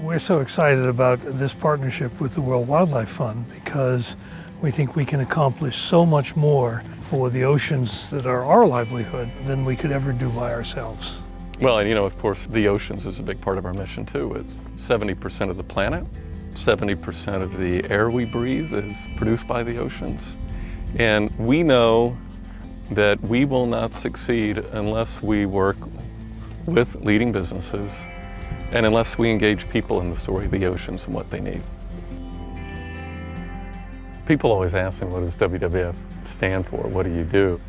We're so excited about this partnership with the World Wildlife Fund because we think we can accomplish so much more for the oceans that are our livelihood than we could ever do by ourselves. Well, and of course, the oceans is a big part of our mission too. It's 70% of the planet, 70% of the air we breathe is produced by the oceans. And we know that we will not succeed unless we work with leading businesses and unless we engage people in the story of the oceans and what they need. People always ask me, what does WWF stand for? What do you do?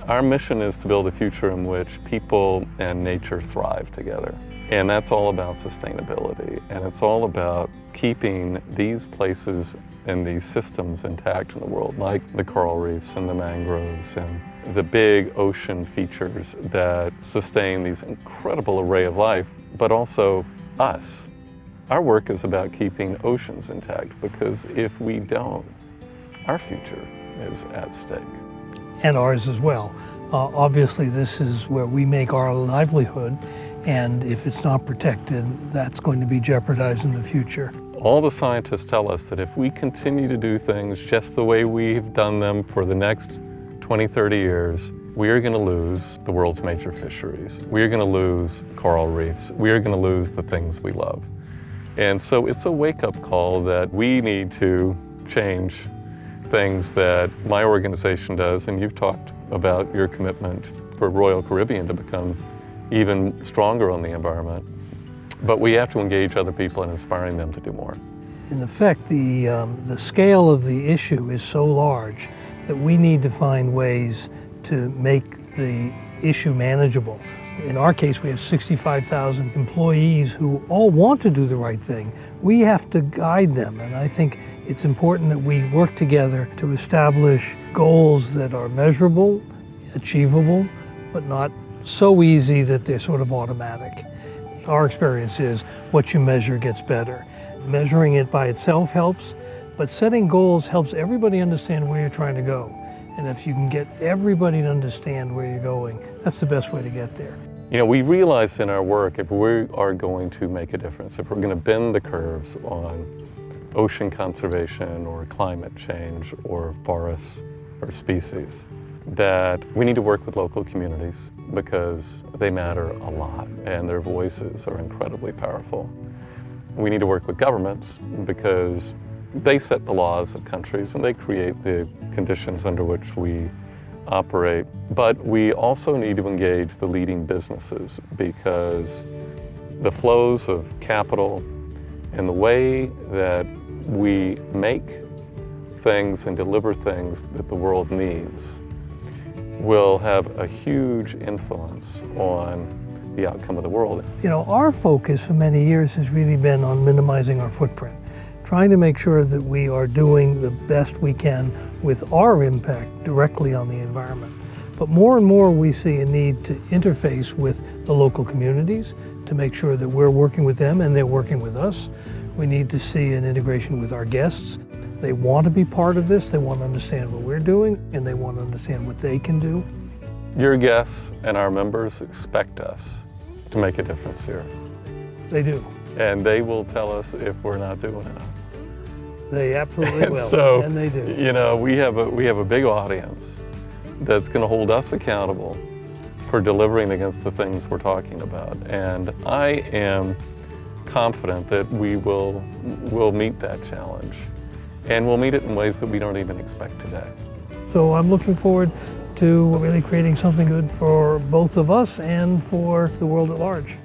Our mission is to build a future in which people and nature thrive together. And that's all about sustainability. And it's all about keeping these places and these systems intact in the world, like the coral reefs and the mangroves and the big ocean features that sustain these incredible array of life, but also us. Our work is about keeping oceans intact because if we don't, our future is at stake. And ours as well. Obviously, this is where we make our livelihood, and if it's not protected, that's going to be jeopardized in the future. All the scientists tell us that if we continue to do things just the way we've done them for the next 20, 30 years, we are going to lose the world's major fisheries. We are going to lose coral reefs. We are going to lose the things we love. And so it's a wake-up call that we need to change things that my organization does, and you've talked about your commitment for Royal Caribbean to become even stronger on the environment. But we have to engage other people in inspiring them to do more. In effect, the scale of the issue is so large that we need to find ways to make the issue manageable. In our case, we have 65,000 employees who all want to do the right thing. We have to guide them, and I think it's important that we work together to establish goals that are measurable, achievable, but not so easy that they're sort of automatic. Our experience is what you measure gets better. Measuring it by itself helps, but setting goals helps everybody understand where you're trying to go. And if you can get everybody to understand where you're going, that's the best way to get there. We realize in our work, if we are going to make a difference, if we're going to bend the curves on ocean conservation or climate change or forests or species, that we need to work with local communities because they matter a lot and their voices are incredibly powerful. We need to work with governments because they set the laws of countries and they create the conditions under which we operate. But we also need to engage the leading businesses because the flows of capital and the way that we make things and deliver things that the world needs will have a huge influence on the outcome of the world. Our focus for many years has really been on minimizing our footprint, trying to make sure that we are doing the best we can with our impact directly on the environment. But more and more we see a need to interface with the local communities to make sure that we're working with them and they're working with us. We need to see an integration with our guests. They want to be part of this, they want to understand what we're doing, and they want to understand what they can do. Your guests and our members expect us to make a difference here. They do. And they will tell us if we're not doing enough. They absolutely will, so, and they do. We have a big audience that's going to hold us accountable for delivering against the things we're talking about. And I am confident that we'll meet that challenge. And we'll meet it in ways that we don't even expect today. So I'm looking forward to really creating something good for both of us and for the world at large.